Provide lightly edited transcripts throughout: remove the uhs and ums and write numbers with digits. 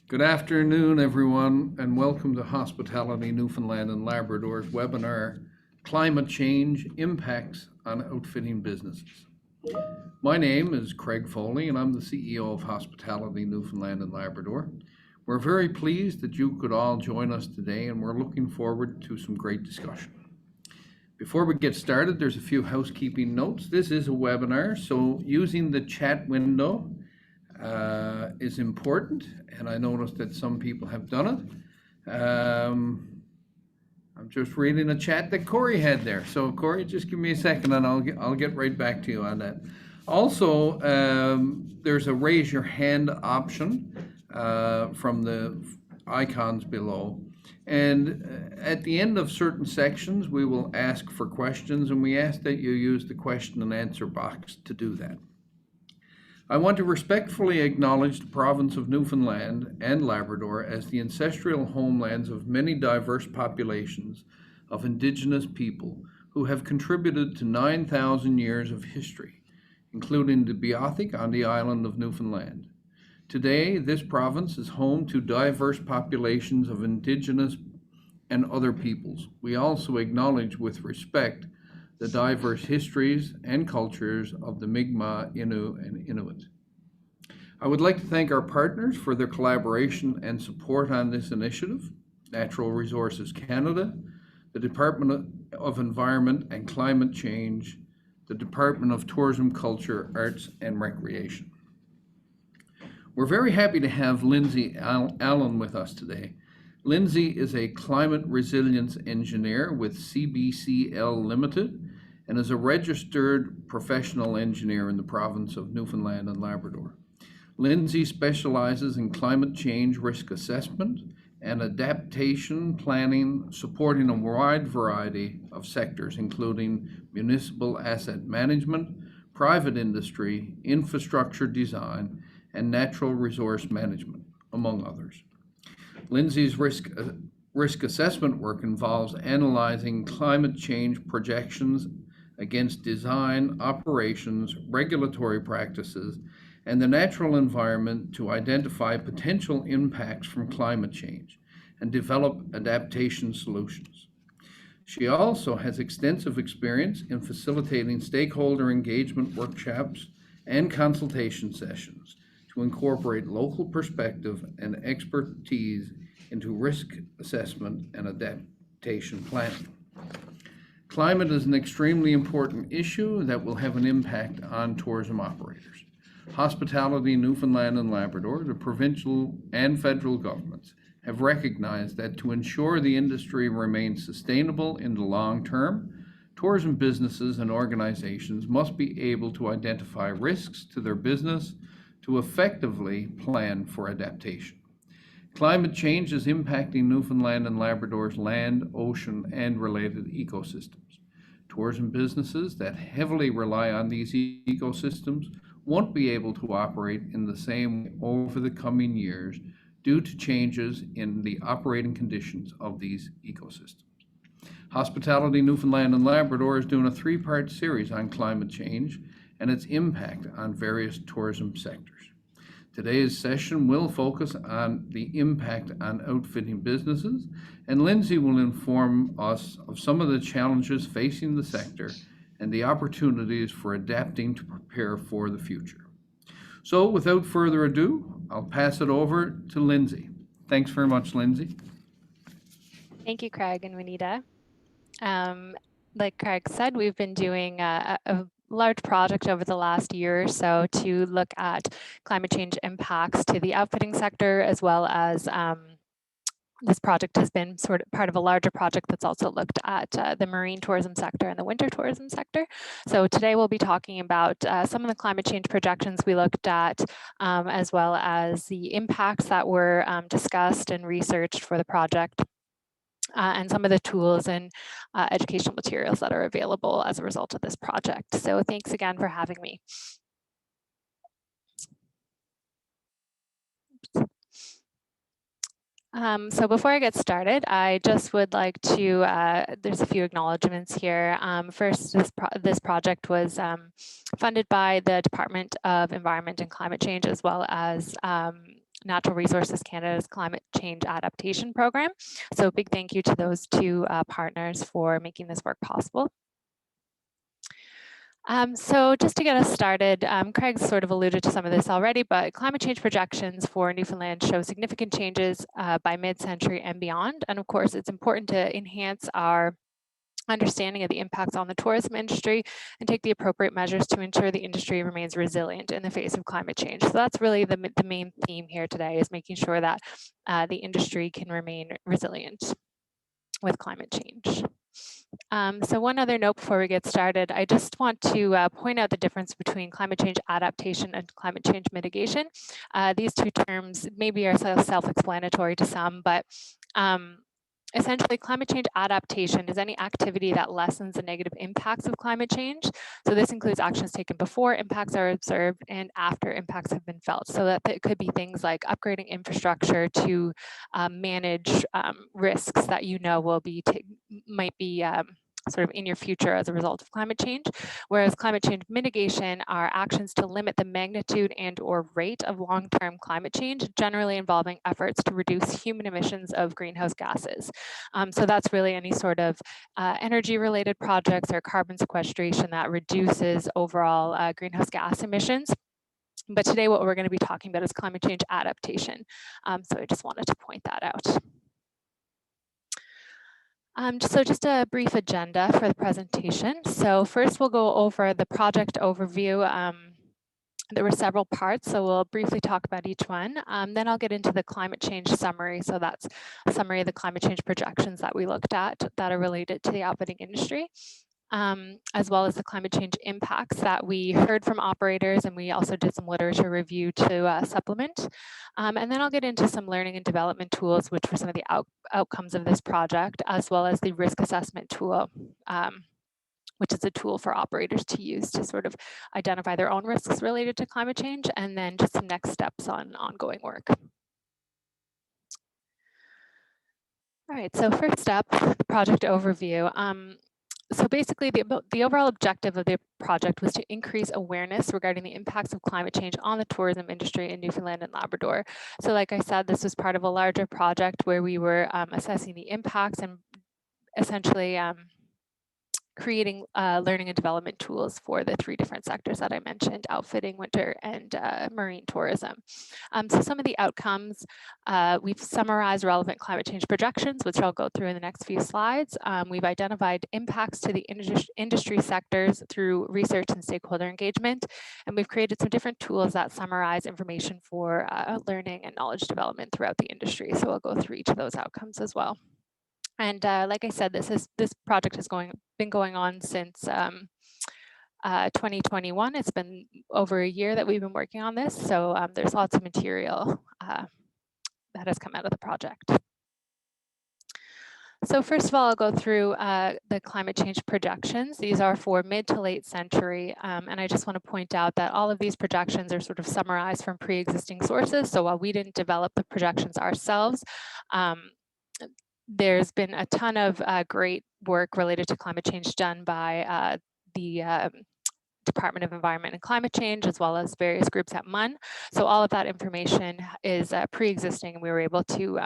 Good afternoon, everyone, and welcome to Hospitality Newfoundland and Labrador's webinar, Climate Change Impacts on Outfitting Businesses. My name is Craig Foley, and I'm the CEO of Hospitality Newfoundland and Labrador. We're very pleased that you could all join us today, and we're looking forward to some great discussion. Before we get started, there's a few housekeeping notes. This is a webinar, so using the chat window is important, and I noticed that some people have done it. I'm just reading a chat that Corey had there. So Corey, just give me a second and I'll get right back to you on that. Also, there's a raise your hand option from the icons below. And at the end of certain sections, we will ask for questions, and we ask that you use the question and answer box to do that. I want to respectfully acknowledge the province of Newfoundland and Labrador as the ancestral homelands of many diverse populations of Indigenous people who have contributed to 9,000 years of history, including the Beothuk on the island of Newfoundland. Today, this province is home to diverse populations of Indigenous and other peoples. We also acknowledge with respect the diverse histories and cultures of the Mi'kmaq, Innu, and Inuit. I would like to thank our partners for their collaboration and support on this initiative: Natural Resources Canada, the Department of Environment and Climate Change, the Department of Tourism, Culture, Arts, and Recreation. We're very happy to have Lindsay Allen with us today. Lindsay is a climate resilience engineer with CBCL Limited and is a registered professional engineer in the province of Newfoundland and Labrador. Lindsay specializes in climate change risk assessment and adaptation planning, supporting a wide variety of sectors, including municipal asset management, private industry, infrastructure design, and natural resource management, among others. Lindsay's risk assessment work involves analyzing climate change projections against design, operations, regulatory practices, and the natural environment to identify potential impacts from climate change and develop adaptation solutions. She also has extensive experience in facilitating stakeholder engagement workshops and consultation sessions to incorporate local perspective and expertise into risk assessment and adaptation planning. Climate is an extremely important issue that will have an impact on tourism operators. Hospitality Newfoundland and Labrador, the provincial and federal governments, have recognized that to ensure the industry remains sustainable in the long term, tourism businesses and organizations must be able to identify risks to their business to effectively plan for adaptation. Climate change is impacting Newfoundland and Labrador's land, ocean, and related ecosystems. Tourism businesses that heavily rely on these ecosystems won't be able to operate in the same way over the coming years due to changes in the operating conditions of these ecosystems. Hospitality Newfoundland and Labrador is doing a three-part series on climate change and its impact on various tourism sectors. Today's session will focus on the impact on outfitting businesses, and Lindsay will inform us of some of the challenges facing the sector and the opportunities for adapting to prepare for the future. So without further ado, I'll pass it over to Lindsay. Thanks very much, Lindsay. Thank you, Craig and Juanita. Like Craig said, we've been doing a large project over the last year or so to look at climate change impacts to the outfitting sector, as well as this project has been sort of part of a larger project that's also looked at the marine tourism sector and the winter tourism sector. So today we'll be talking about some of the climate change projections we looked at, as well as the impacts that were discussed and researched for the project. And some of the tools and educational materials that are available as a result of this project. So thanks again for having me. So before I get started, I just would like to, there's a few acknowledgements here. First, this project was funded by the Department of Environment and Climate Change, as well as Natural Resources Canada's Climate Change Adaptation Program. So a big thank you to those two partners for making this work possible. So just to get us started, Craig sort of alluded to some of this already, but climate change projections for Newfoundland show significant changes by mid-century and beyond. And of course, it's important to enhance our understanding of the impacts on the tourism industry and take the appropriate measures to ensure the industry remains resilient in the face of climate change. So that's really the main theme here today, is making sure that the industry can remain resilient with climate change. So one other note before we get started, I just want to point out the difference between climate change adaptation and climate change mitigation. These two terms maybe are self-explanatory to some, but essentially, climate change adaptation is any activity that lessens the negative impacts of climate change. So this includes actions taken before impacts are observed and after impacts have been felt. So that it could be things like upgrading infrastructure to manage risks that you know might be sort of in your future as a result of climate change, whereas climate change mitigation are actions to limit the magnitude and or rate of long-term climate change, generally involving efforts to reduce human emissions of greenhouse gases. So that's really any sort of energy-related projects or carbon sequestration that reduces overall greenhouse gas emissions. But today what we're going to be talking about is climate change adaptation. So I just wanted to point that out. So just a brief agenda for the presentation. So first we'll go over the project overview. There were several parts, so we'll briefly talk about each one. Then I'll get into the climate change summary. So that's a summary of the climate change projections that we looked at that are related to the outfitting industry, as well as the climate change impacts that we heard from operators, and we also did some literature review to supplement. And then I'll get into some learning and development tools, which were some of the outcomes of this project, as well as the risk assessment tool, which is a tool for operators to use to sort of identify their own risks related to climate change, and then just some next steps on ongoing work. All right, so first up, the project overview. So basically, the overall objective of the project was to increase awareness regarding the impacts of climate change on the tourism industry in Newfoundland and Labrador. So like I said, this was part of a larger project where we were assessing the impacts and essentially creating learning and development tools for the three different sectors that I mentioned: outfitting, winter, and marine tourism. So some of the outcomes, we've summarized relevant climate change projections, which I'll go through in the next few slides. We've identified impacts to the industry sectors through research and stakeholder engagement, and we've created some different tools that summarize information for learning and knowledge development throughout the industry. So I'll go through each of those outcomes as well. And like I said, this project has been going on since 2021. It's been over a year that we've been working on this, so there's lots of material that has come out of the project. So first of all, I'll go through the climate change projections. These are for mid to late century, and I just want to point out that all of these projections are sort of summarized from pre-existing sources. So while we didn't develop the projections ourselves, there's been a ton of great work related to climate change done by the Department of Environment and Climate Change, as well as various groups at MUN. So all of that information is pre-existing, and we were able to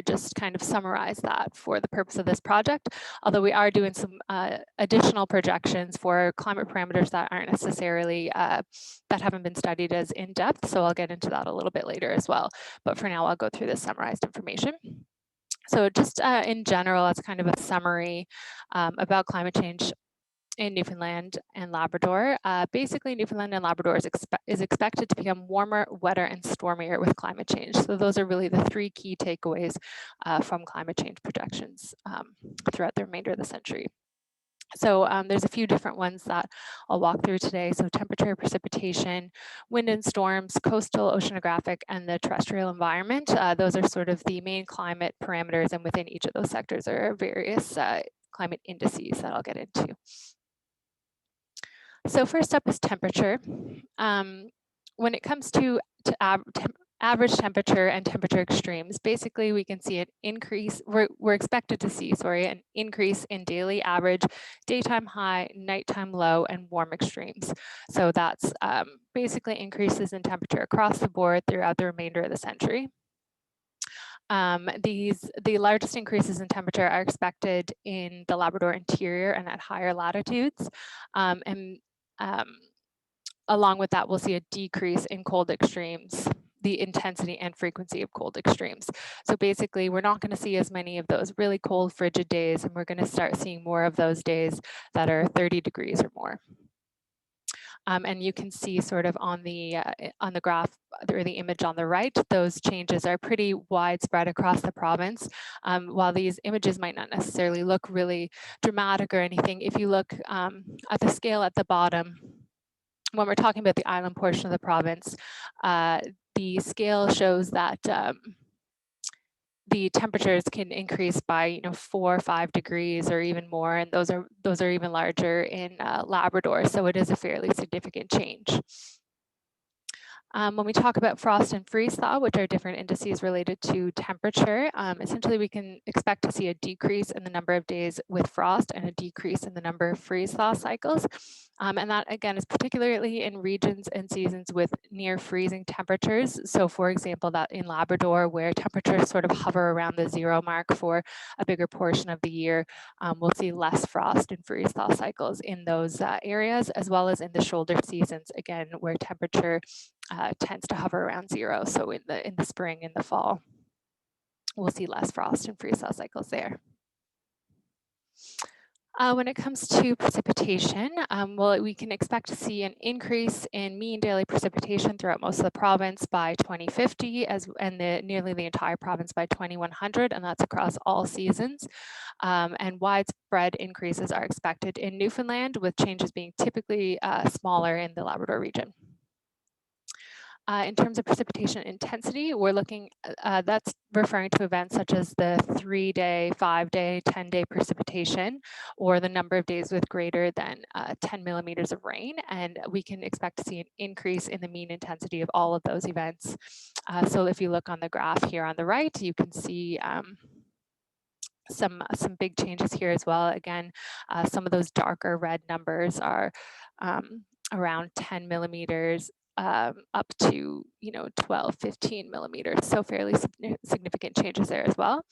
just kind of summarize that for the purpose of this project, although we are doing some additional projections for climate parameters that aren't necessarily, that haven't been studied as in depth, so I'll get into that a little bit later as well. But for now, I'll go through this summarized information. So just in general, as kind of a summary about climate change in Newfoundland and Labrador. Basically, Newfoundland and Labrador is expected to become warmer, wetter, and stormier with climate change. So those are really the three key takeaways from climate change projections throughout the remainder of the century. So there's a few different ones that I'll walk through today. So temperature, precipitation, wind and storms, coastal oceanographic, and the terrestrial environment. Those are sort of the main climate parameters, and within each of those sectors are various climate indices that I'll get into. So first up is temperature. When it comes to average temperature and temperature extremes. Basically, we can see an increase, we're expected to see, an increase in daily average, daytime high, nighttime low, and warm extremes. So that's basically increases in temperature across the board throughout the remainder of the century. The largest increases in temperature are expected in the Labrador interior and at higher latitudes. And along with that, we'll see a decrease in cold extremes, the intensity and frequency of cold extremes. So basically, we're not going to see as many of those really cold, frigid days, and we're going to start seeing more of those days that are 30 degrees or more. And you can see sort of on the graph or the image on the right, those changes are pretty widespread across the province. While these images might not necessarily look really dramatic or anything, if you look at the scale at the bottom, when we're talking about the island portion of the province, the scale shows that the temperatures can increase by 4 or 5 degrees or even more, and those are even larger in Labrador. So it is a fairly significant change. When we talk about frost and freeze thaw, which are different indices related to temperature, essentially we can expect to see a decrease in the number of days with frost and a decrease in the number of freeze thaw cycles. And that again is particularly in regions and seasons with near freezing temperatures. So for example, that in Labrador where temperatures sort of hover around the 0 mark for a bigger portion of the year, we'll see less frost and freeze thaw cycles in those areas, as well as in the shoulder seasons, again, where temperature tends to hover around 0. So in the spring and the fall, we'll see less frost and freeze thaw cycles there. When it comes to precipitation, well, we can expect to see an increase in mean daily precipitation throughout most of the province by 2050, and nearly the entire province by 2100, and that's across all seasons. And widespread increases are expected in Newfoundland, with changes being typically smaller in the Labrador region. In terms of precipitation intensity, we're looking, that's referring to events such as the 3-day, 5-day, 10-day precipitation, or the number of days with greater than 10 millimeters of rain. And we can expect to see an increase in the mean intensity of all of those events. So if you look on the graph here on the right, you can see some big changes here as well. Again, some of those darker red numbers are around 10 millimeters up to 12, 15 millimeters. So fairly significant changes there as well.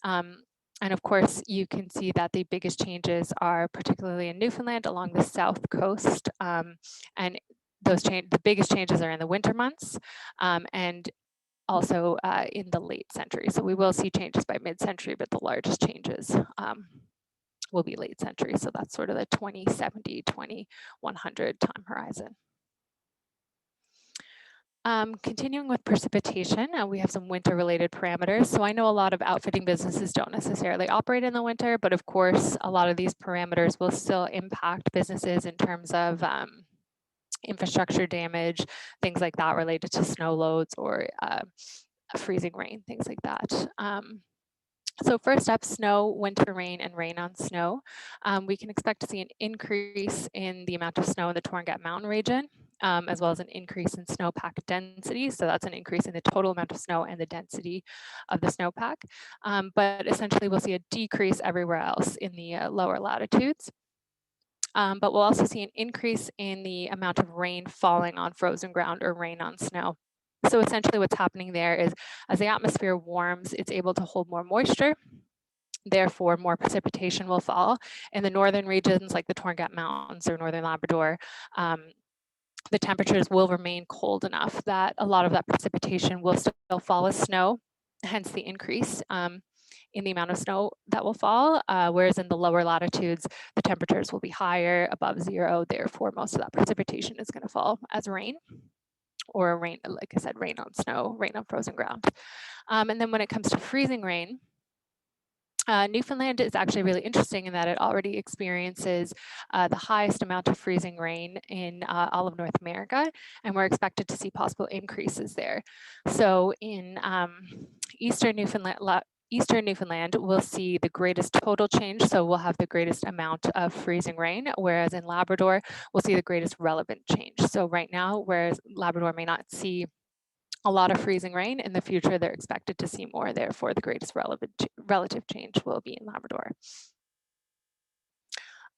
And of course, you can see that the biggest changes are particularly in Newfoundland along the south coast. And the biggest changes are in the winter months and also in the late century. So we will see changes by mid-century, but the largest changes will be late century. So that's sort of the 2070, 2100 time horizon. Continuing with precipitation, we have some winter-related parameters. So I know a lot of outfitting businesses don't necessarily operate in the winter, but of course, a lot of these parameters will still impact businesses in terms of infrastructure damage, things like that related to snow loads or freezing rain, things like that. So first up, snow, winter rain, and rain on snow. We can expect to see an increase in the amount of snow in the Torngat Mountain region, as well as an increase in snowpack density. So that's an increase in the total amount of snow and the density of the snowpack. But essentially, we'll see a decrease everywhere else in the lower latitudes. But we'll also see an increase in the amount of rain falling on frozen ground or rain on snow. So essentially what's happening there is as the atmosphere warms, it's able to hold more moisture. Therefore, more precipitation will fall. In the northern regions like the Torngat Mountains or northern Labrador, the temperatures will remain cold enough that a lot of that precipitation will still fall as snow, hence the increase in the amount of snow that will fall, whereas in the lower latitudes, the temperatures will be higher, above 0. Therefore, most of that precipitation is going to fall as rain. Or rain, like I said, rain on snow, rain on frozen ground. And then when it comes to freezing rain, Newfoundland is actually really interesting in that it already experiences the highest amount of freezing rain in all of North America, and we're expected to see possible increases there. So in eastern Newfoundland, we'll see the greatest total change, so we'll have the greatest amount of freezing rain, whereas in Labrador, we'll see the greatest relevant change. So right now, whereas Labrador may not see a lot of freezing rain. In the future, they're expected to see more. Therefore, the greatest relative change will be in Labrador.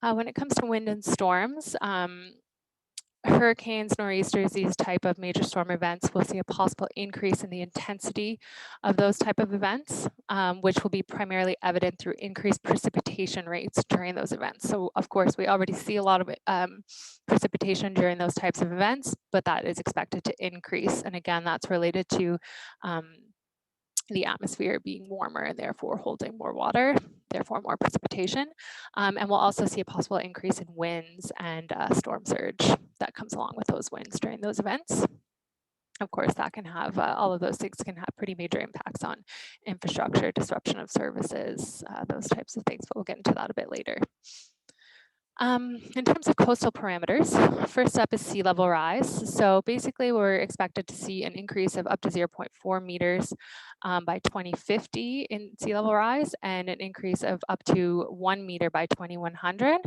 When it comes to wind and storms, hurricanes, nor'easters, these type of major storm events, we'll see a possible increase in the intensity of those type of events, which will be primarily evident through increased precipitation rates during those events. So of course, we already see a lot of precipitation during those types of events, but that is expected to increase. And again, that's related to the atmosphere being warmer and therefore holding more water, therefore more precipitation. And we'll also see a possible increase in winds and storm surge that comes along with those winds during those events. Of course, that can have, all of those things can have pretty major impacts on infrastructure, disruption of services, those types of things, but we'll get into that a bit later. In terms of coastal parameters, first up is sea level rise. So basically we're expected to see an increase of up to 0.4 meters by 2050 in sea level rise and an increase of up to 1 meter by 2100.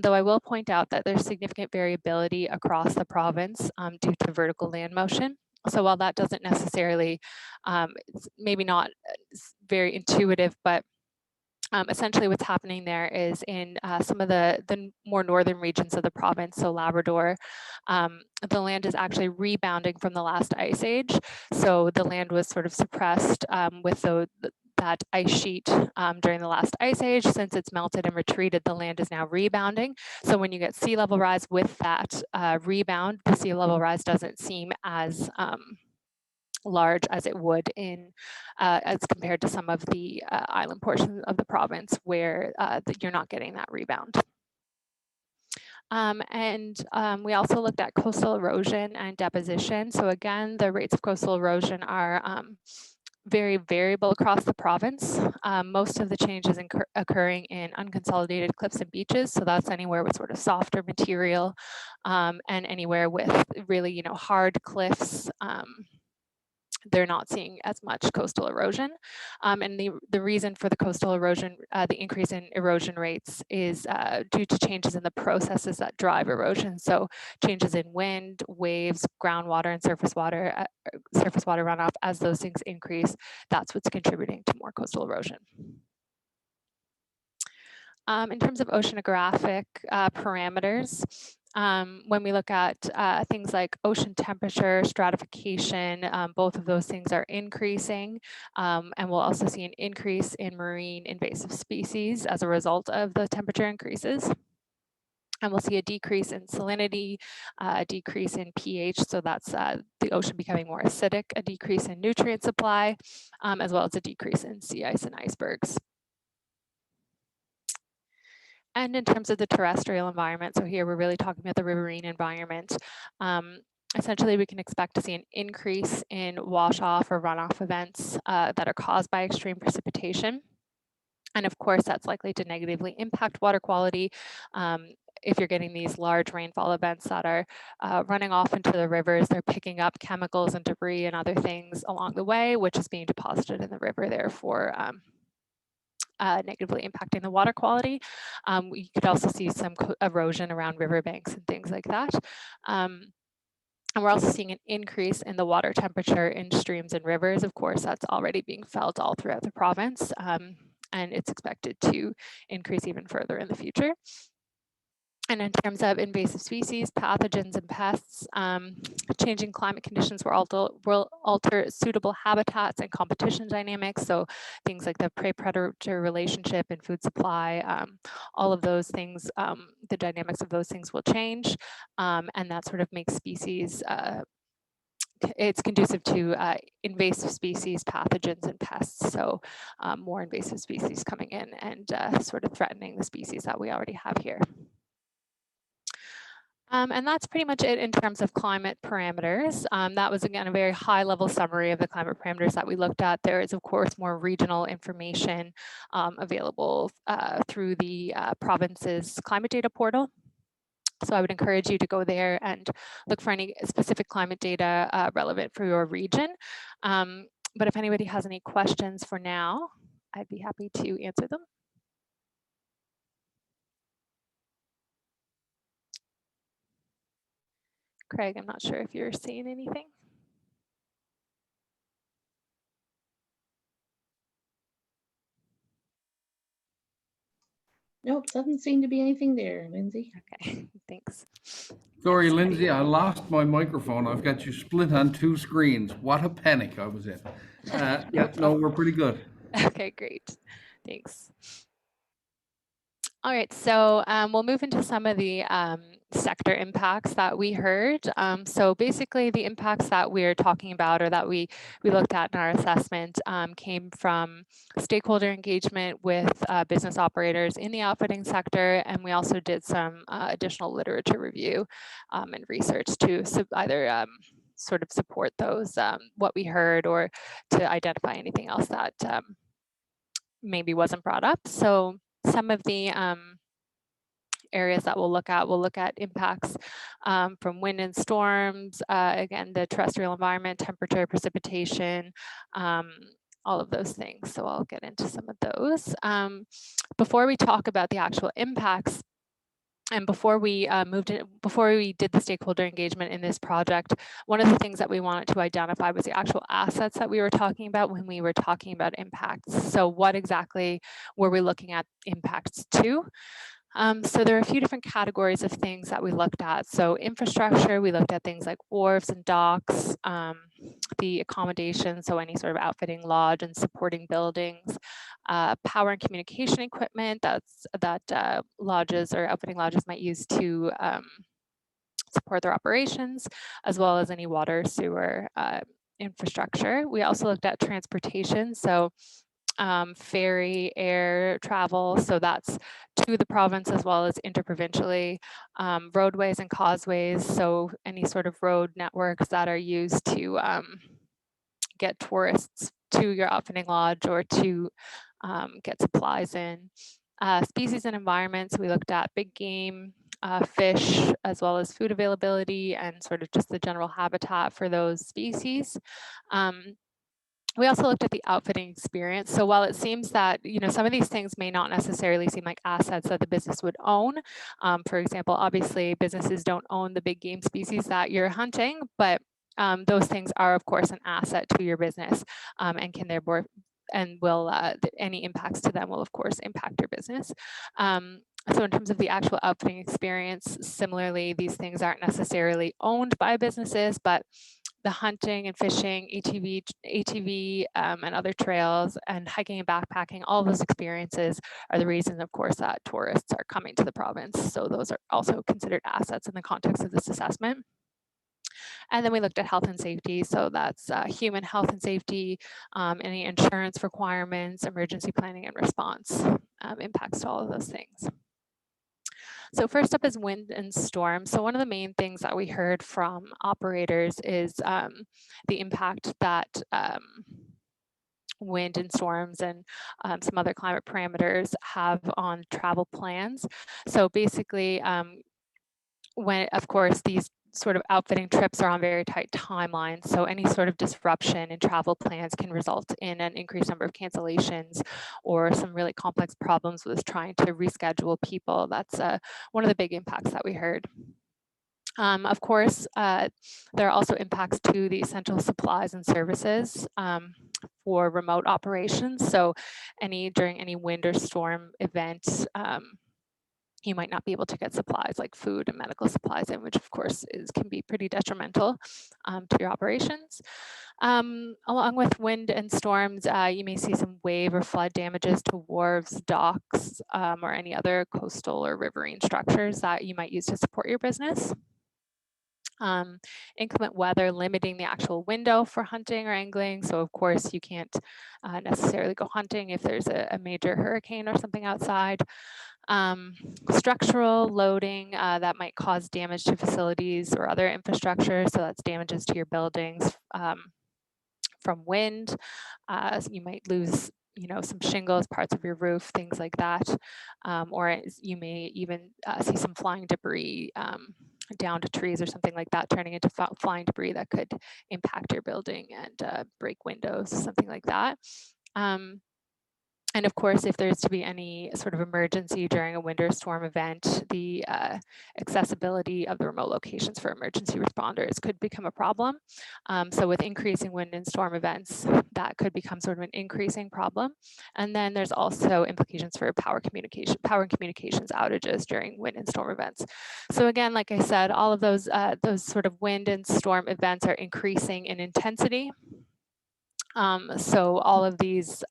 Though I will point out that there's significant variability across the province due to vertical land motion. So while that doesn't necessarily, it's maybe not very intuitive, but essentially what's happening there is in some of the more northern regions of the province, so Labrador, the land is actually rebounding from the last ice age. So the land was sort of suppressed with that ice sheet during the last ice age. Since it's melted and retreated, the land is now rebounding. So when you get sea level rise with that rebound, the sea level rise doesn't seem as large as it would in as compared to some of the island portions of the province where you're not getting that rebound. We also looked at coastal erosion and deposition. So again, the rates of coastal erosion are very variable across the province. Most of the changes occurring in unconsolidated cliffs and beaches. So that's anywhere with sort of softer material and anywhere with really, hard cliffs. They're not seeing as much coastal erosion. And the reason for the coastal erosion, the increase in erosion rates is due to changes in the processes that drive erosion. So changes in wind, waves, groundwater, and surface water runoff. As those things increase, that's what's contributing to more coastal erosion. In terms of oceanographic parameters, when we look at things like ocean temperature, stratification, both of those things are increasing. And we'll also see an increase in marine invasive species as a result of the temperature increases. And we'll see a decrease in salinity, a decrease in pH, so that's the ocean becoming more acidic, a decrease in nutrient supply, as well as a decrease in sea ice and icebergs. And in terms of the terrestrial environment, so here we're really talking about the riverine environment. Essentially, we can expect to see an increase in wash-off or runoff events that are caused by extreme precipitation. And of course, that's likely to negatively impact water quality if you're getting these large rainfall events that are running off into the rivers. They're picking up chemicals and debris and other things along the way, which is being deposited in the river, therefore negatively impacting the water quality. We could also see some erosion around riverbanks and things like that. And we're also seeing an increase in the water temperature in streams and rivers. Of course, that's already being felt all throughout the province, and it's expected to increase even further in the future. And in terms of invasive species, pathogens, and pests, changing climate conditions will alter suitable habitats and competition dynamics. So things like the prey-predator relationship and food supply, all of those things, the dynamics of those things will change. And that sort of makes species, it's conducive to invasive species, pathogens, and pests. So more invasive species coming in and sort of threatening the species that we already have here. And that's pretty much it in terms of climate parameters. That was, again, a very high-level summary of the climate parameters that we looked at. There is, of course, more regional information available through the province's climate data portal. So I would encourage you to go there and look for any specific climate data relevant for your region. But if anybody has any questions for now, I'd be happy to answer them. Craig, I'm not sure if you're seeing anything. Nope, doesn't seem to be anything there, Lindsay. Okay, thanks. Sorry, It's ready. Lindsay, I lost my microphone. I've got you split on two screens. What a panic I was in. No Yeah, no, problem. we're pretty good. Okay, great. Thanks. All right, so we'll move into some of the sector impacts that we heard. So basically the impacts that we're talking about or that we looked at in our assessment came from stakeholder engagement with business operators in the outfitting sector, and we also did some additional literature review and research to either sort of support those, what we heard, or to identify anything else that maybe wasn't brought up. So some of the areas that we'll look at impacts from wind and storms, again, the terrestrial environment, temperature, precipitation, um, all of those things. So I'll get into some of those. Before we talk about the actual impacts, and before we before we did the stakeholder engagement in this project, one of the things that we wanted to identify was the actual assets that we were talking about when we were talking about impacts. So what exactly were we looking at impacts to? So there are a few different categories of things that we looked at. So infrastructure, we looked at things like wharves and docks, the accommodation, so any sort of outfitting lodge and supporting buildings, power and communication equipment that lodges or outfitting lodges might use to support their operations, as well as any water, sewer infrastructure. We also looked at transportation, so ferry, air travel, so that's to the province as well as interprovincially, roadways and causeways, so any sort of road networks that are used to get tourists to your outfitting lodge or to get supplies in. Species and environments, we looked at big game, fish, as well as food availability and sort of just the general habitat for those species. We also looked at the outfitting experience. So while it seems that some of these things may not necessarily seem like assets that the business would own, for example, obviously businesses don't own the big game species that you're hunting, but those things are of course an asset to your business, and can therefore and will any impacts to them will of course impact your business. So in terms of the actual outfitting experience, similarly, these things aren't necessarily owned by businesses, but the hunting and fishing, ATV, and other trails, and hiking and backpacking, all those experiences are the reason, of course, that tourists are coming to the province. So those are also considered assets in the context of this assessment. And then we looked at health and safety. So that's human health and safety, any insurance requirements, emergency planning and response, impacts to all of those things. So first up is wind and storm. So one of the main things that we heard from operators is the impact that wind and storms and some other climate parameters have on travel plans. So basically, when, of course, these sort of outfitting trips are on very tight timelines, so any sort of disruption in travel plans can result in an increased number of cancellations or some really complex problems with trying to reschedule people. That's one of the big impacts that we heard. Of course, there are also impacts to the essential supplies and services for remote operations. So during any wind or storm event, you might not be able to get supplies like food and medical supplies in, which of course can be pretty detrimental to your operations. Along with wind and storms, you may see some wave or flood damages to wharves, docks, or any other coastal or riverine structures that you might use to support your business. Inclement weather limiting the actual window for hunting or angling. So of course you can't necessarily go hunting if there's a major hurricane or something outside. Structural loading that might cause damage to facilities or other infrastructure. So that's damages to your buildings from wind. So you might lose some shingles, parts of your roof, things like that. Or you may even see some flying debris down to trees or something like that, turning into flying debris that could impact your building and break windows, something like that. And of course, if there's to be any sort of emergency during a winter storm event, the accessibility of the remote locations for emergency responders could become a problem. So with increasing wind and storm events, that could become sort of an increasing problem. And then there's also implications for power and communications outages during wind and storm events. So again, like I said, all of those sort of wind and storm events are increasing in intensity. So all of these,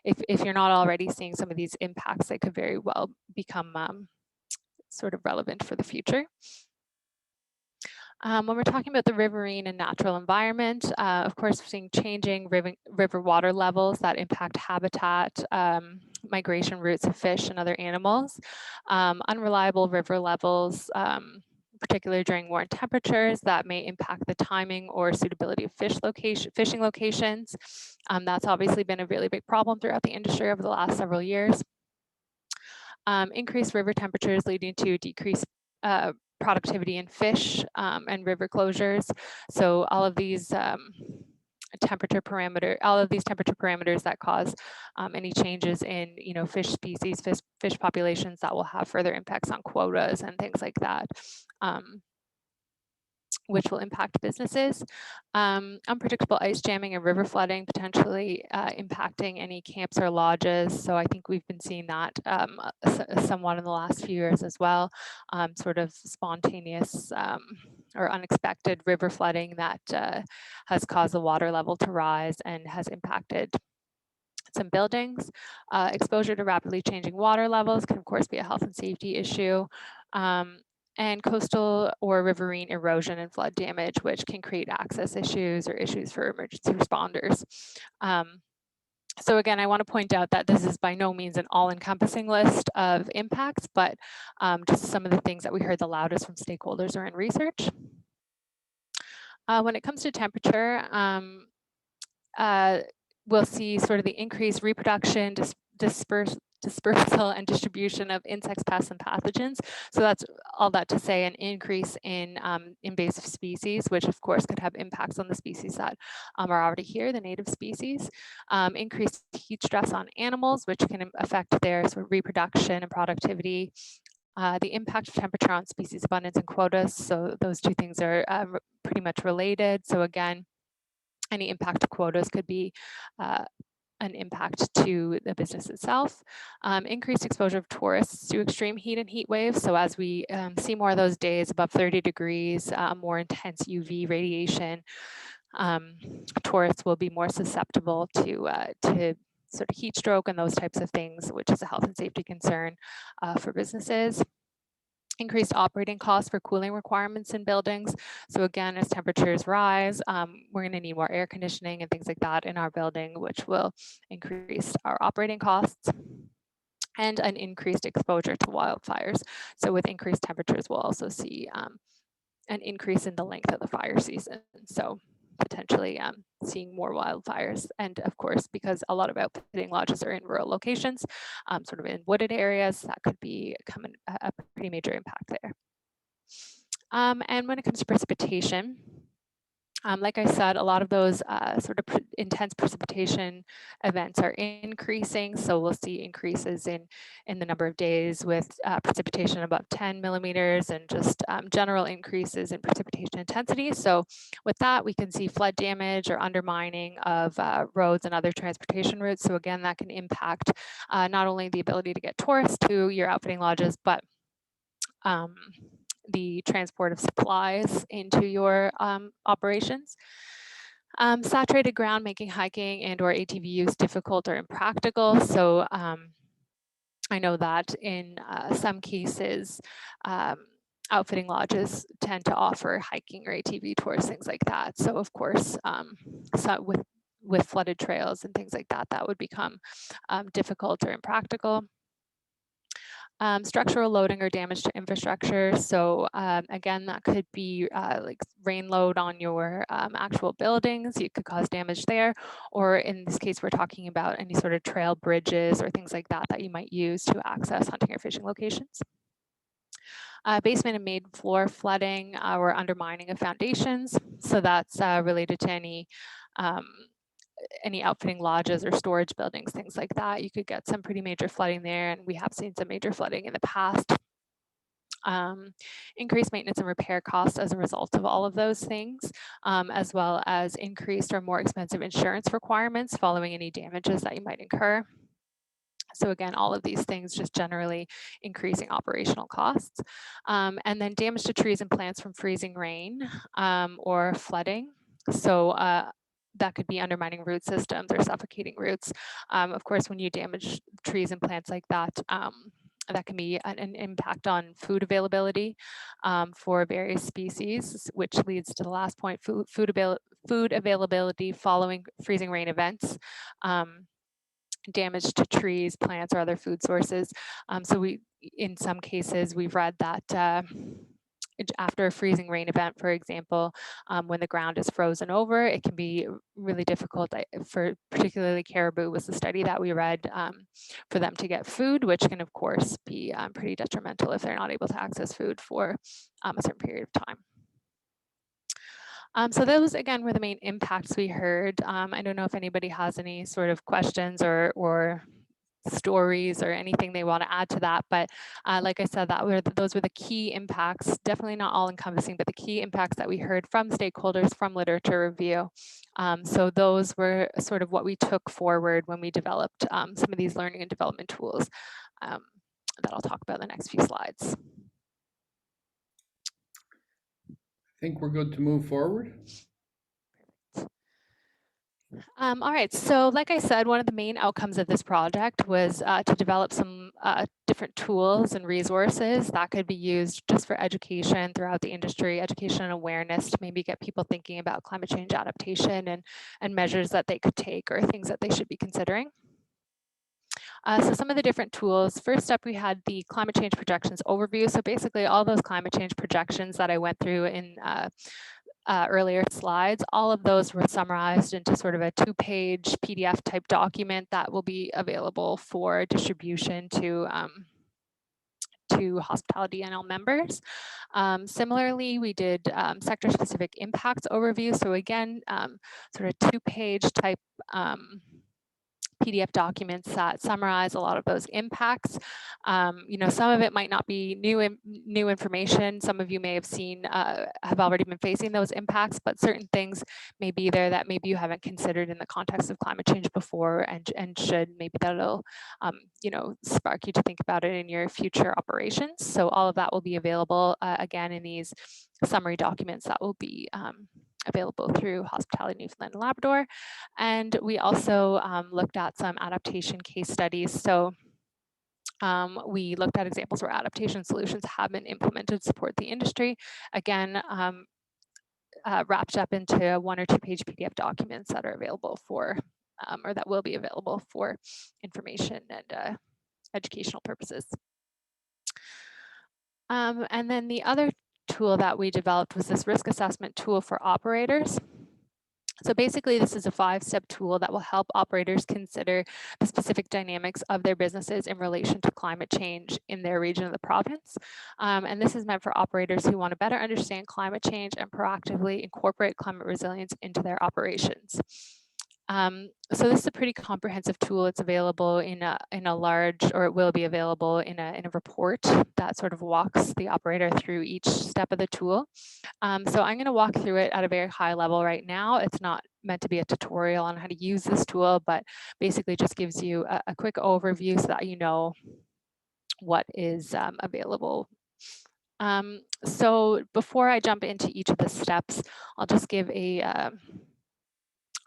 if you're not already seeing some of these impacts, they could very well become sort of relevant for the future. When we're talking about the riverine and natural environment, of course, we're seeing changing river water levels that impact habitat, migration routes of fish and other animals, unreliable river levels, particularly during warm temperatures that may impact the timing or suitability of fishing locations. That's obviously been a really big problem throughout the industry over the last several years. Increased river temperatures leading to decreased productivity in fish and river closures. So all of these temperature parameters that cause any changes in fish species, fish populations, that will have further impacts on quotas and things like that. Which will impact businesses. Unpredictable ice jamming and river flooding potentially impacting any camps or lodges. So I think we've been seeing that somewhat in the last few years as well. Sort of spontaneous or unexpected river flooding that has caused the water level to rise and has impacted some buildings. Exposure to rapidly changing water levels can of course be a health and safety issue. And coastal or riverine erosion and flood damage, which can create access issues or issues for emergency responders. So again, I want to point out that this is by no means an all-encompassing list of impacts, but just some of the things that we heard the loudest from stakeholders or in research. When it comes to temperature, we'll see sort of the increased reproduction, dispersal and distribution of insects, pests, and pathogens. So that's all that to say an increase in invasive species, which of course could have impacts on the species that are already here, the native species. Increased heat stress on animals, which can affect their sort of reproduction and productivity. The impact of temperature on species abundance and quotas. So those two things are pretty much related. So again, any impact to quotas could be an impact to the business itself. Increased exposure of tourists to extreme heat and heat waves. So as we see more of those days above 30 degrees, more intense UV radiation, tourists will be more susceptible to sort of heat stroke and those types of things, which is a health and safety concern for businesses. Increased operating costs for cooling requirements in buildings. So again, as temperatures rise, we're going to need more air conditioning and things like that in our building, which will increase our operating costs. And an increased exposure to wildfires. So with increased temperatures, we'll also see an increase in the length of the fire season. So potentially seeing more wildfires. And of course, because a lot of outfitting lodges are in rural locations, sort of in wooded areas, that could become a pretty major impact there. And when it comes to precipitation, like I said, a lot of those sort of intense precipitation events are increasing. So we'll see increases in the number of days with precipitation above 10 millimeters and just general increases in precipitation intensity. So with that, we can see flood damage or undermining of roads and other transportation routes. So again, that can impact not only the ability to get tourists to your outfitting lodges, but the transport of supplies into your operations. Saturated ground making hiking and or ATV use difficult or impractical. So I know that in some cases, outfitting lodges tend to offer hiking or ATV tours, things like that. So of course, so with flooded trails and things like that, that would become difficult or impractical. Structural loading or damage to infrastructure. So again, that could be like rain load on your actual buildings. You could cause damage there. Or in this case, we're talking about any sort of trail bridges or things like that that you might use to access hunting or fishing locations. Basement and main floor flooding or undermining of foundations. So that's related to any any outfitting lodges or storage buildings, things like that. You could get some pretty major flooding there, and we have seen some major flooding in the past. Increased maintenance and repair costs as a result of all of those things, as well as increased or more expensive insurance requirements following any damages that you might incur. So again, all of these things just generally increasing operational costs. And then damage to trees and plants from freezing rain or flooding. So that could be undermining root systems or suffocating roots. Of course, when you damage trees and plants like that, that can be an impact on food availability for various species, which leads to the last point, food availability following freezing rain events. Damage to trees, plants, or other food sources. So in some cases, we've read that after a freezing rain event, for example, when the ground is frozen over, it can be really difficult for particularly caribou was the study that we read for them to get food, which can of course be pretty detrimental if they're not able to access food for a certain period of time. So those, again, were the main impacts we heard. I don't know if anybody has any sort of questions or stories or anything they want to add to that, but like I said, those were the key impacts, definitely not all encompassing, but the key impacts that we heard from stakeholders, from literature review. So those were sort of what we took forward when we developed some of these learning and development tools that I'll talk about in the next few slides. I think we're good to move forward. All right, so like I said, one of the main outcomes of this project was to develop some different tools and resources that could be used just for education throughout the industry, education and awareness to maybe get people thinking about climate change adaptation and measures that they could take or things that they should be considering. So some of the different tools, first up we had the climate change projections overview. So basically all those climate change projections that I went through in earlier slides, all of those were summarized into sort of a 2-page PDF type document that will be available for distribution to Hospitality NL members. Similarly, we did sector-specific impacts overview. So again, sort of 2-page type PDF documents that summarize a lot of those impacts. Some of it might not be new information. Some of you may have seen, have already been facing those impacts, but certain things may be there that maybe you haven't considered in the context of climate change before and should. Maybe that'll, spark you to think about it in your future operations. So all of that will be available again in these summary documents that will be available through Hospitality Newfoundland and Labrador. And we also looked at some adaptation case studies. So we looked at examples where adaptation solutions have been implemented to support the industry. Again, wrapped up into 1- or 2-page PDF documents that are available for, or that will be available for information and educational purposes. And then the other tool that we developed was this risk assessment tool for operators. So basically, this is a 5-step tool that will help operators consider the specific dynamics of their businesses in relation to climate change in their region of the province. And this is meant for operators who want to better understand climate change and proactively incorporate climate resilience into their operations. So this is a pretty comprehensive tool. It's available in a large, or it will be available in a report that sort of walks the operator through each step of the tool. So I'm going to walk through it at a very high level right now. It's not meant to be a tutorial on how to use this tool, but basically just gives you a quick overview so that you know what is available. So before I jump into each of the steps, I'll just give a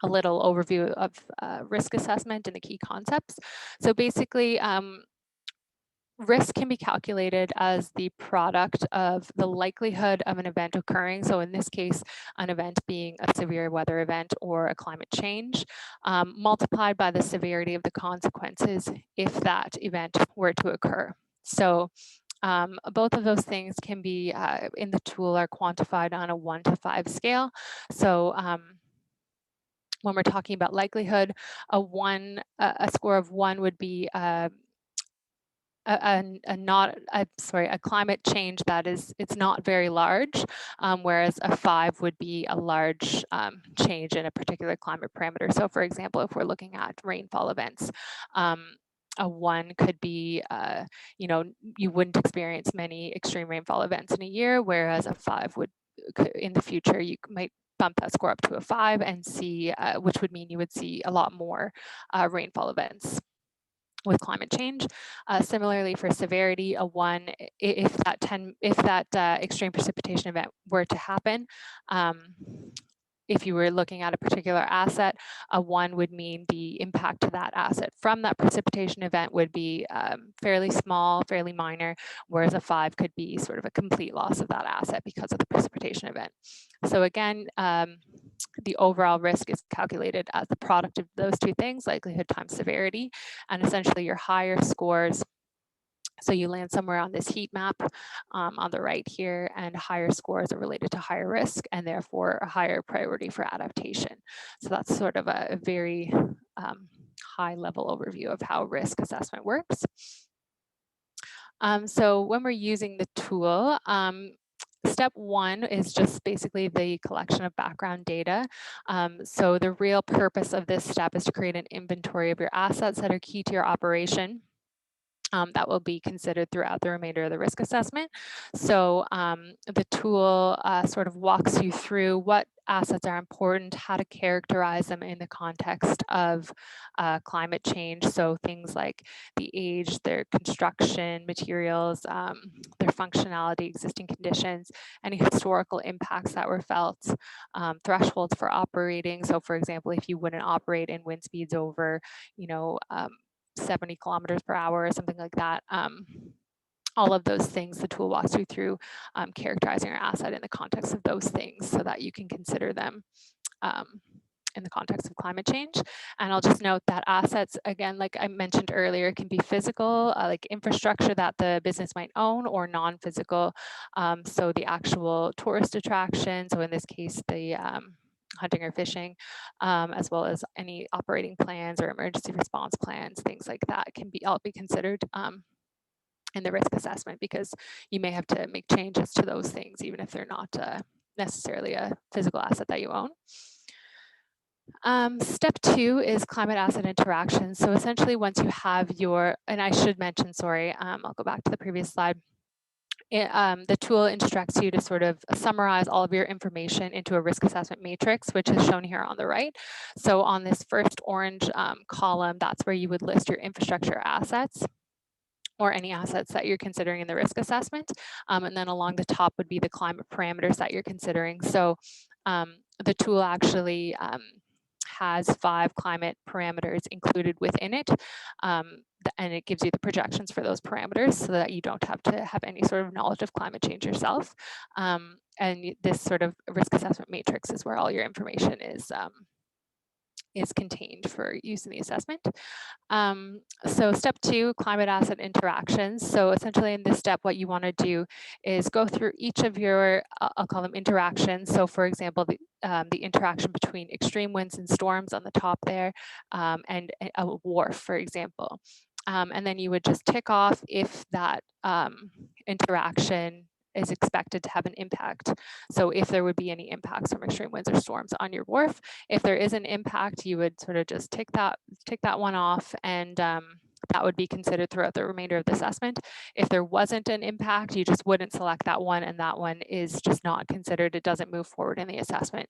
little overview of risk assessment and the key concepts. So basically, risk can be calculated as the product of the likelihood of an event occurring. So in this case, an event being a severe weather event or a climate change, multiplied by the severity of the consequences if that event were to occur. So both of those things can be in the tool are quantified on a 1 to 5 scale. So when we're talking about likelihood, a score of 1 would be a climate change that it's not very large, whereas a 5 would be a large change in a particular climate parameter. So for example, if we're looking at rainfall events, a 1 could be, you wouldn't experience many extreme rainfall events in a year, whereas a 5 would, in the future, you might bump that score up to a 5 and see, which would mean you would see a lot more rainfall events with climate change. Similarly for severity, a 1, if that extreme precipitation event were to happen, if you were looking at a particular asset, a 1 would mean the impact to that asset from that precipitation event would be fairly small, fairly minor, whereas a 5 could be sort of a complete loss of that asset because of the precipitation event. So again, the overall risk is calculated as the product of those two things, likelihood times severity, and essentially your higher scores. So you land somewhere on this heat map on the right here, and higher scores are related to higher risk and therefore a higher priority for adaptation. So that's sort of a very high level overview of how risk assessment works. So when we're using the tool, step 1 is just basically the collection of background data. So the real purpose of this step is to create an inventory of your assets that are key to your operation. That will be considered throughout the remainder of the risk assessment. So the tool sort of walks you through what assets are important, how to characterize them in the context of climate change. So things like the age, their construction, materials, their functionality, existing conditions, any historical impacts that were felt, thresholds for operating. So for example, if you wouldn't operate in wind speeds over, 70 kilometers per hour or something like that. All of those things, the tool walks you through characterizing your asset in the context of those things so that you can consider them in the context of climate change. And I'll just note that assets, again, like I mentioned earlier, can be physical, like infrastructure that the business might own, or non-physical. So the actual tourist attraction, so in this case, the hunting or fishing, as well as any operating plans or emergency response plans, things like that can all be considered in the risk assessment, because you may have to make changes to those things, even if they're not necessarily a physical asset that you own. Step 2 is climate asset interaction. So essentially once you have and I should mention, sorry, I'll go back to the previous slide. The tool instructs you to sort of summarize all of your information into a risk assessment matrix, which is shown here on the right. So on this first orange column, that's where you would list your infrastructure assets, or any assets that you're considering in the risk assessment. And then along the top would be the climate parameters that you're considering. So the tool actually has 5 climate parameters included within it. And it gives you the projections for those parameters so that you don't have to have any sort of knowledge of climate change yourself. And this sort of risk assessment matrix is where all your information is contained for use in the assessment. So step 2, climate asset interactions. So essentially in this step, what you want to do is go through each of your, I'll call them interactions. So for example, the interaction between extreme winds and storms on the top there, and a wharf, for example. And then you would just tick off if that interaction is expected to have an impact. So if there would be any impacts from extreme winds or storms on your wharf. If there is an impact, you would sort of just tick that one off, and that would be considered throughout the remainder of the assessment. If there wasn't an impact, you just wouldn't select that one, and that one is just not considered. It doesn't move forward in the assessment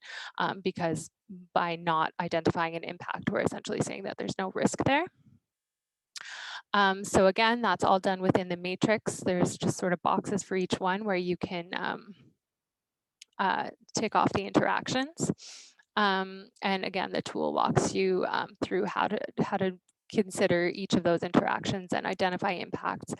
because by not identifying an impact, we're essentially saying that there's no risk there. So again, that's all done within the matrix. There's just sort of boxes for each one where you can tick off the interactions. And again, the tool walks you through how to consider each of those interactions and identify impacts.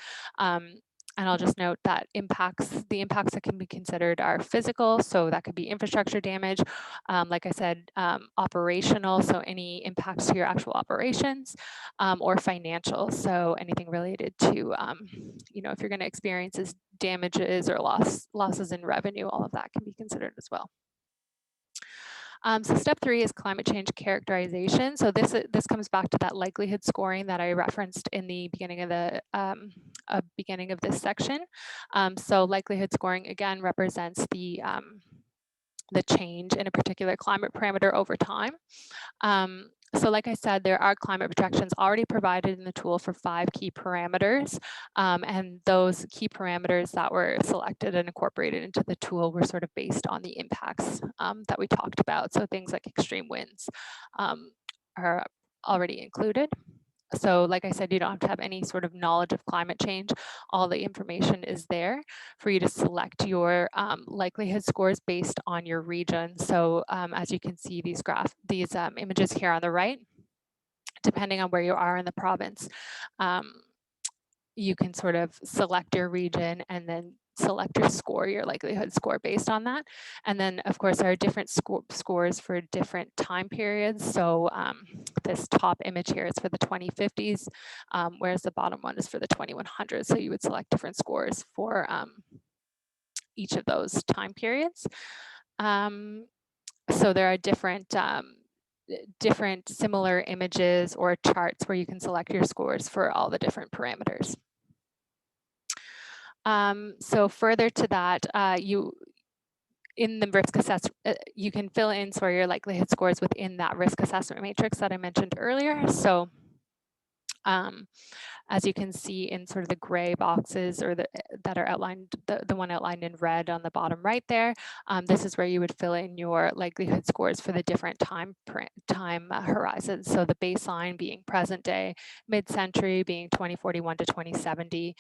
And I'll just note that the impacts that can be considered are physical, so that could be infrastructure damage. Like I said, operational, so any impacts to your actual operations, or financial, so anything related to, if you're going to experience damages or losses in revenue, all of that can be considered as well. So step 3 is climate change characterization. So this comes back to that likelihood scoring that I referenced in the beginning of the beginning of this section. So likelihood scoring again represents the change in a particular climate parameter over time. So like I said, there are climate projections already provided in the tool for 5 key parameters. And those key parameters that were selected and incorporated into the tool were sort of based on the impacts that we talked about. So things like extreme winds are already included. So like I said, you don't have to have any sort of knowledge of climate change. All the information is there for you to select your likelihood scores based on your region. So as you can see, these images here on the right, depending on where you are in the province, you can sort of select your region and then select your score, your likelihood score based on that. And then of course there are different scores for different time periods. So this top image here is for the 2050s, whereas the bottom one is for the 2100s. So you would select different scores for each of those time periods. So there are different similar images or charts where you can select your scores for all the different parameters. So further to that, in the risk assessment, you can fill in sort of your likelihood scores within that risk assessment matrix that I mentioned earlier. So as you can see in sort of the gray boxes or that are outlined, the one outlined in red on the bottom right there, this is where you would fill in your likelihood scores for the different time horizons. So the baseline being present day, mid-century being 2041 to 2070,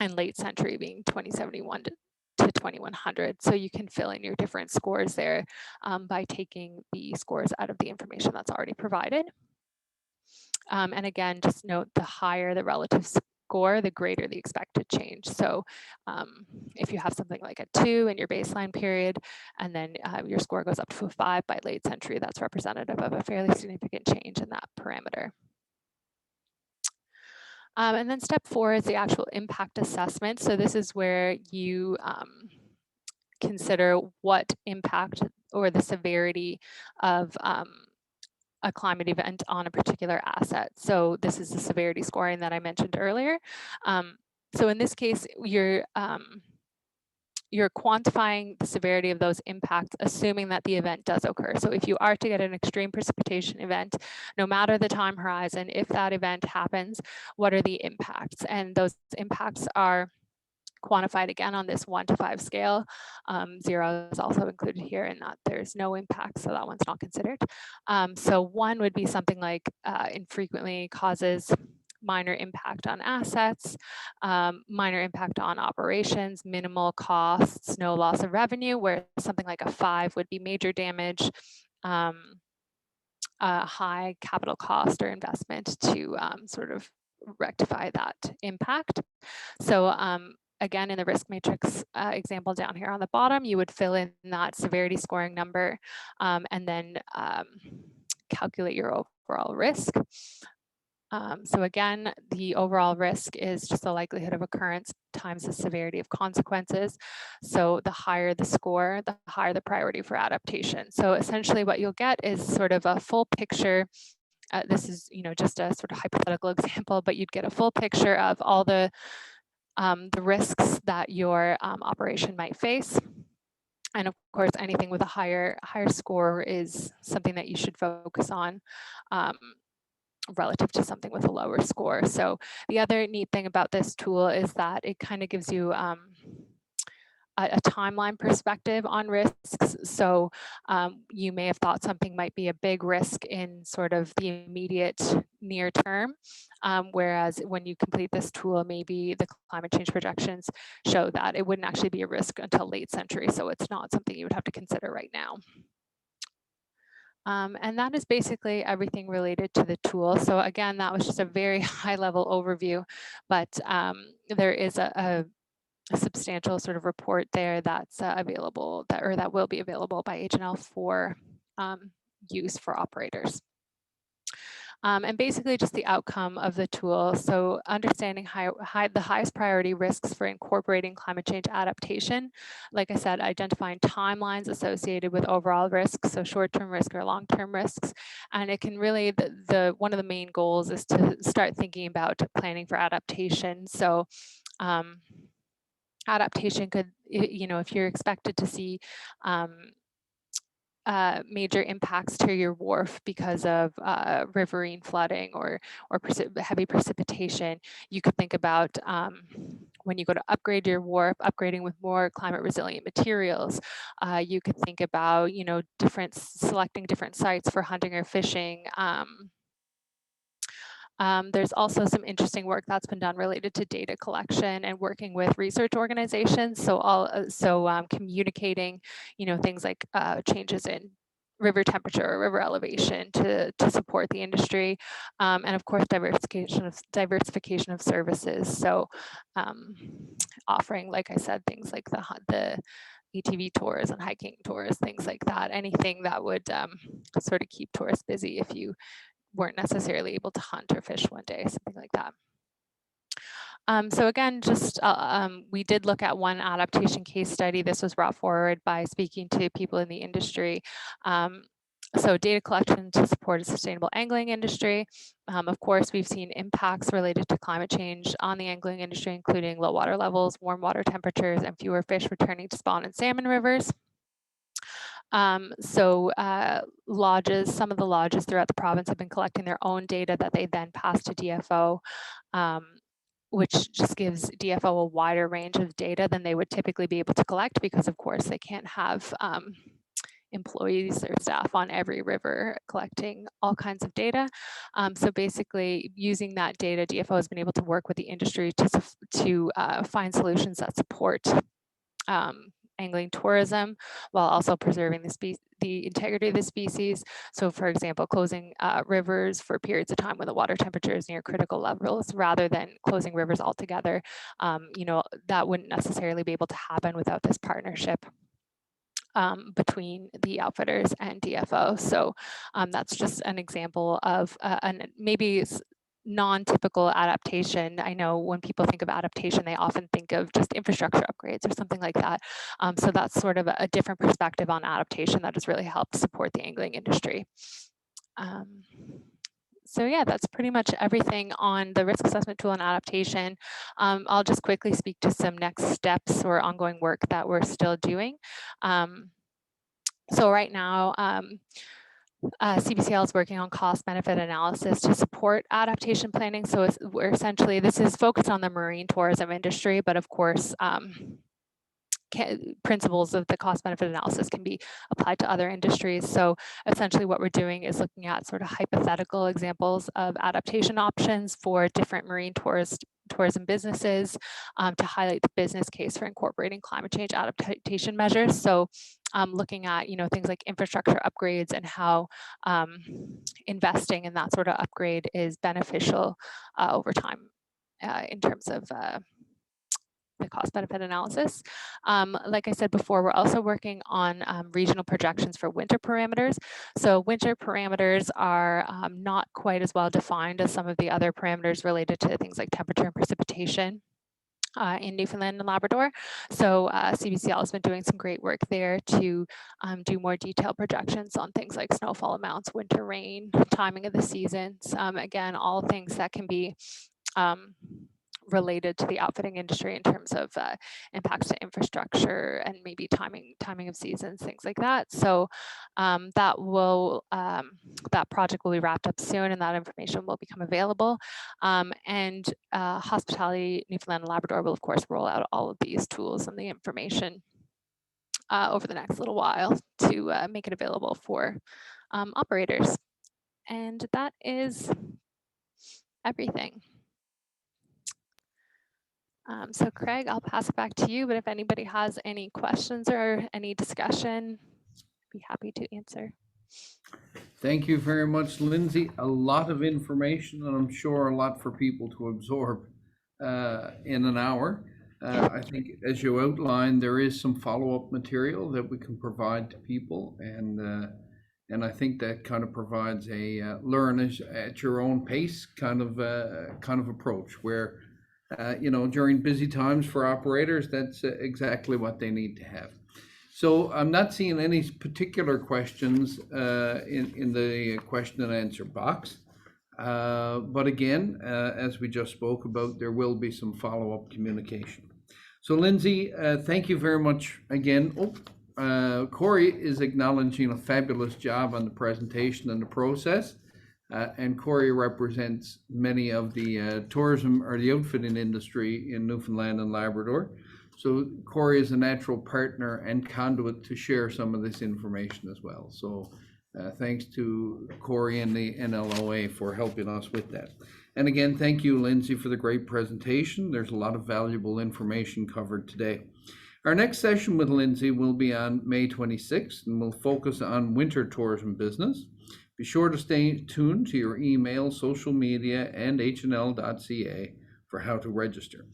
and late century being 2071 to 2100. So you can fill in your different scores there by taking the scores out of the information that's already provided. And again, just note the higher the relative score, the greater the expected change. So if you have something like a 2 in your baseline period, and then your score goes up to a 5 by late century, that's representative of a fairly significant change in that parameter. And then step 4 is the actual impact assessment. So this is where you consider what impact or the severity of a climate event on a particular asset. So this is the severity scoring that I mentioned earlier. So in this case, you're quantifying the severity of those impacts, assuming that the event does occur. So if you are to get an extreme precipitation event, no matter the time horizon, if that event happens, what are the impacts? And those impacts are quantified again on this 1 to 5 scale. 0 is also included here in that there's no impact, so that one's not considered. So 1 would be something like infrequently causes minor impact on assets, minor impact on operations, minimal costs, no loss of revenue, where something like a 5 would be major damage, high capital cost or investment to sort of rectify that impact. So again, in the risk matrix example down here on the bottom, you would fill in that severity scoring number and then calculate your overall risk. So again, the overall risk is just the likelihood of occurrence times the severity of consequences. So the higher the score, the higher the priority for adaptation. So essentially what you'll get is sort of a full picture. This is, just a sort of hypothetical example, but you'd get a full picture of all the risks that your operation might face. And of course, anything with a higher score is something that you should focus on relative to something with a lower score. So the other neat thing about this tool is that it kind of gives you a timeline perspective on risks. So you may have thought something might be a big risk in sort of the immediate near term, whereas when you complete this tool, maybe the climate change projections show that it wouldn't actually be a risk until late century. So it's not something you would have to consider right now. And that is basically everything related to the tool. So again, that was just a very high level overview, but there is a substantial sort of report there that's available, that will be available by H&L for use for operators. and basically just the outcome of the tool. So understanding the highest priority risks for incorporating climate change adaptation. Like I said, identifying timelines associated with overall risks, so short-term risk or long-term risks. And it can really, one of the main goals is to start thinking about planning for adaptation. So adaptation could, if you're expected to see major impacts to your wharf because of riverine flooding or heavy precipitation, you could think about when you go to upgrade your wharf, upgrading with more climate resilient materials. You could think about, selecting different sites for hunting or fishing. There's also some interesting work that's been done related to data collection and working with research organizations. So communicating, things like changes in river temperature or river elevation to support the industry, and of course diversification of services. So offering, like I said, things like the ATV tours and hiking tours, things like that. Anything that would sort of keep tourists busy if you weren't necessarily able to hunt or fish one day, something like that. So again, we did look at one adaptation case study. This was brought forward by speaking to people in the industry. So data collection to support a sustainable angling industry. Of course, we've seen impacts related to climate change on the angling industry, including low water levels, warm water temperatures, and fewer fish returning to spawn in salmon rivers. Lodges, some of the lodges throughout the province have been collecting their own data that they then pass to DFO, which just gives DFO a wider range of data than they would typically be able to collect, because of course they can't have employees or staff on every river collecting all kinds of data. So basically using that data, DFO has been able to work with the industry to find solutions that support angling tourism while also preserving the integrity of the species. So for example, closing rivers for periods of time when the water temperature is near critical levels rather than closing rivers altogether. That wouldn't necessarily be able to happen without this partnership between the outfitters and DFO. So that's just an example of maybe non-typical adaptation. I know when people think of adaptation, they often think of just infrastructure upgrades or something like that. So that's sort of a different perspective on adaptation that has really helped support the angling industry. So yeah, that's pretty much everything on the risk assessment tool and adaptation. I'll just quickly speak to some next steps or ongoing work that we're still doing. So right now, CBCL is working on cost benefit analysis to support adaptation planning. So this is focused on the marine tourism industry, but of course, principles of the cost benefit analysis can be applied to other industries. So essentially what we're doing is looking at sort of hypothetical examples of adaptation options for different marine tourism businesses to highlight the business case for incorporating climate change adaptation measures. So looking at things like infrastructure upgrades and how investing in that sort of upgrade is beneficial over time in terms of the cost benefit analysis. Like I said before, we're also working on regional projections for winter parameters. So winter parameters are not quite as well defined as some of the other parameters related to things like temperature and precipitation in Newfoundland and Labrador. So CBCL has been doing some great work there to do more detailed projections on things like snowfall amounts, winter rain, timing of the seasons. Again, all things that can be related to the outfitting industry in terms of impacts to infrastructure and maybe timing of seasons, things like that. So that project will be wrapped up soon, and that information will become available. And Hospitality Newfoundland and Labrador will of course roll out all of these tools and the information over the next little while to make it available for operators. And that is everything. So Craig, I'll pass it back to you, but if anybody has any questions or any discussion, I'd be happy to answer. Thank you very much, Lindsay. A lot of information, and I'm sure a lot for people to absorb in an hour. I think, as you outlined, there is some follow-up material that we can provide to people, and And I think that kind of provides a learn at your own pace kind of approach where, during busy times for operators, that's exactly what they need to have. So I'm not seeing any particular questions in the question and answer box. But again, as we just spoke about, there will be some follow-up communication. So Lindsay, thank you very much again. Corey is acknowledging a fabulous job on the presentation and the process. And Corey represents many of the tourism or the outfitting industry in Newfoundland and Labrador. So Corey is a natural partner and conduit to share some of this information as well. So thanks to Corey and the NLOA for helping us with that. And again, thank you, Lindsay, for the great presentation. There's a lot of valuable information covered today. Our next session with Lindsay will be on May 26th, and we'll focus on winter tourism business. Be sure to stay tuned to your email, social media, and hnl.ca for how to register.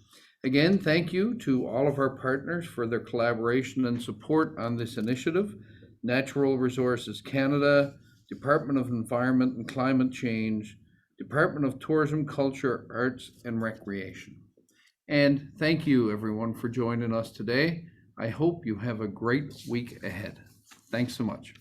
Again, thank you to all of our partners for their collaboration and support on this initiative. Natural Resources Canada, Department of Environment and Climate Change, Department of Tourism, Culture, Arts, and Recreation. And thank you, everyone, for joining us today. I hope you have a great week ahead. Thanks so much.